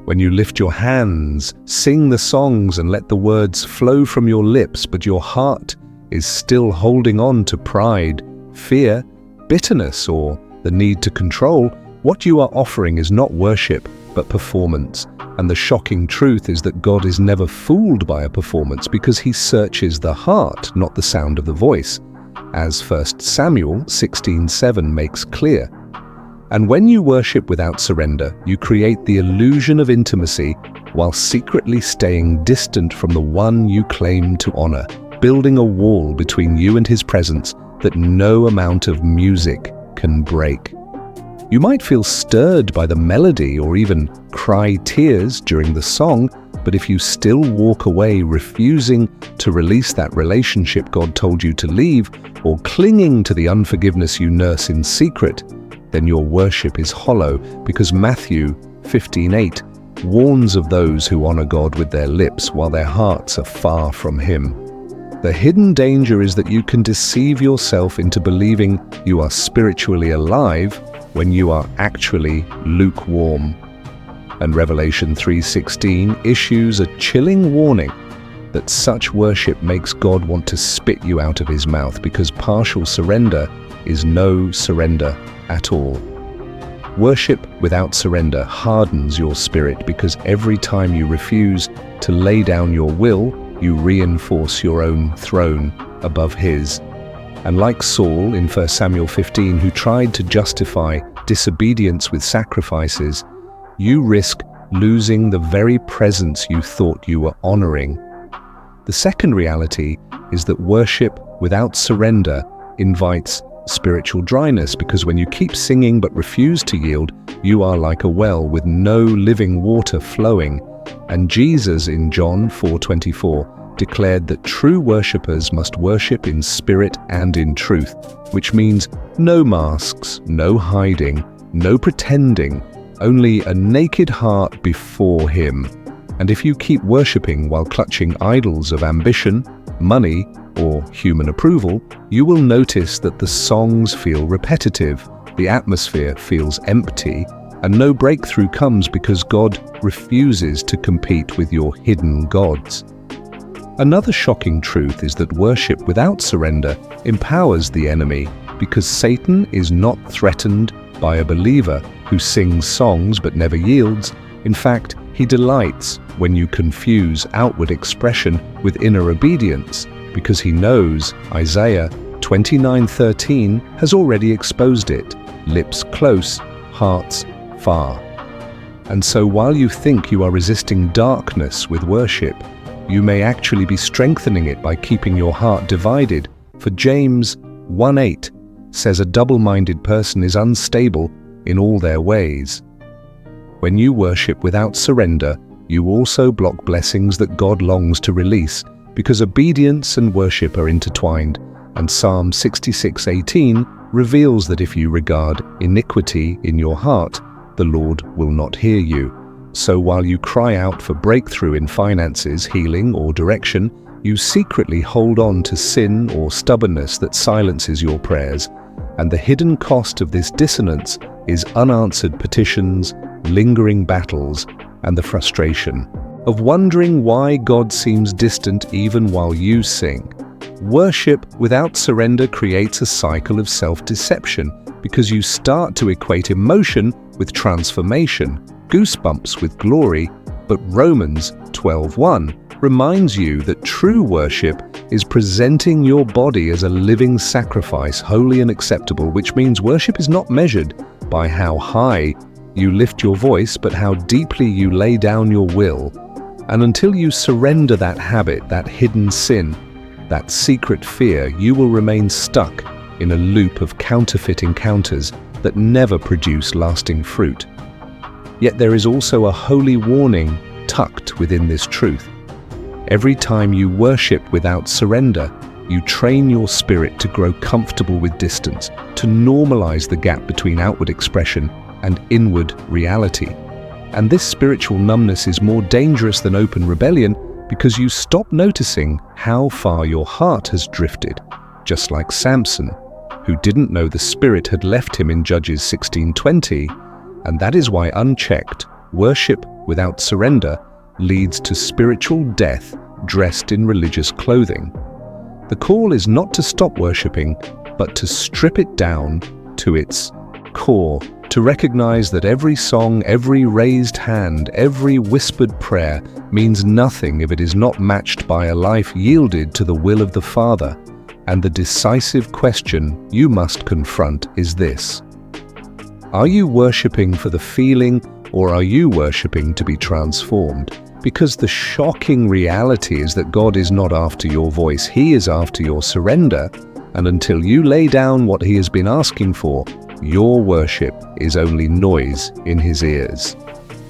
When you lift your hands, sing the songs and let the words flow from your lips, but your heart is still holding on to pride, fear, bitterness, or the need to control, what you are offering is not worship, but performance. And the shocking truth is that God is never fooled by a performance because he searches the heart, not the sound of the voice, as 1 Samuel 16:7 makes clear. And when you worship without surrender, you create the illusion of intimacy while secretly staying distant from the one you claim to honor, building a wall between you and his presence that no amount of music can break. You might feel stirred by the melody or even cry tears during the song, but if you still walk away refusing to release that relationship God told you to leave, or clinging to the unforgiveness you nurse in secret, then your worship is hollow, because Matthew 15:8 warns of those who honor God with their lips while their hearts are far from him. The hidden danger is that you can deceive yourself into believing you are spiritually alive when you are actually lukewarm. And Revelation 3:16 issues a chilling warning that such worship makes God want to spit you out of his mouth, because partial surrender is no surrender at all. Worship without surrender hardens your spirit, because every time you refuse to lay down your will, you reinforce your own throne above his. And like Saul in 1 Samuel 15, who tried to justify disobedience with sacrifices, you risk losing the very presence you thought you were honoring. The second reality is that worship without surrender invites spiritual dryness, because when you keep singing but refuse to yield, you are like a well with no living water flowing. And Jesus in John 4:24 declared that true worshippers must worship in spirit and in truth, which means no masks, no hiding, no pretending, only a naked heart before him. And if you keep worshipping while clutching idols of ambition, money, or human approval, you will notice that the songs feel repetitive, the atmosphere feels empty, and no breakthrough comes because God refuses to compete with your hidden gods. Another shocking truth is that worship without surrender empowers the enemy, because Satan is not threatened by a believer who sings songs but never yields. In fact, he delights when you confuse outward expression with inner obedience, because he knows Isaiah 29:13 has already exposed it: lips close, hearts far. And so while you think you are resisting darkness with worship, you may actually be strengthening it by keeping your heart divided. For James 1:8 says a double-minded person is unstable in all their ways. When you worship without surrender, you also block blessings that God longs to release, because obedience and worship are intertwined, and Psalm 66:18 reveals that if you regard iniquity in your heart, the Lord will not hear you. So while you cry out for breakthrough in finances, healing, or direction, you secretly hold on to sin or stubbornness that silences your prayers. And the hidden cost of this dissonance is unanswered petitions, lingering battles, and the frustration of wondering why God seems distant even while you sing. Worship without surrender creates a cycle of self-deception, because you start to equate emotion with transformation, goosebumps with glory. But Romans 12:1 reminds you that true worship is presenting your body as a living sacrifice, holy and acceptable, which means worship is not measured by how high you lift your voice, but how deeply you lay down your will. And until you surrender that habit, that hidden sin, that secret fear, you will remain stuck in a loop of counterfeit encounters that never produce lasting fruit. Yet there is also a holy warning tucked within this truth. Every time you worship without surrender, you train your spirit to grow comfortable with distance, to normalize the gap between outward expression and inward reality. And this spiritual numbness is more dangerous than open rebellion, because you stop noticing how far your heart has drifted, just like Samson, who didn't know the Spirit had left him in Judges 16:20, and that is why unchecked, Worship without surrender leads to spiritual death dressed in religious clothing. The call is not to stop worshipping, but to strip it down to its core, to recognize that every song, every raised hand, every whispered prayer means nothing if it is not matched by a life yielded to the will of the Father. And the decisive question you must confront is this: are you worshipping for the feeling, or are you worshipping to be transformed? Because the shocking reality is that God is not after your voice, He is after your surrender. And until you lay down what He has been asking for, your worship is only noise in His ears.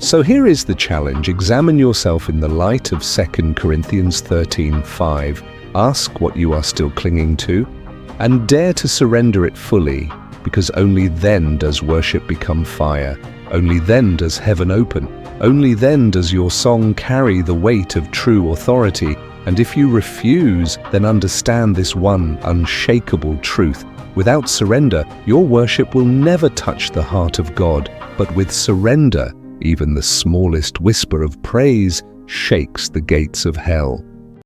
So here is the challenge. Examine yourself in the light of 2 Corinthians 13:5. Ask what you are still clinging to, and dare to surrender it fully, because only then does worship become fire. Only then does heaven open. Only then does your song carry the weight of true authority. And if you refuse, then understand this one unshakable truth. Without surrender, your worship will never touch the heart of God. But with surrender, even the smallest whisper of praise shakes the gates of hell.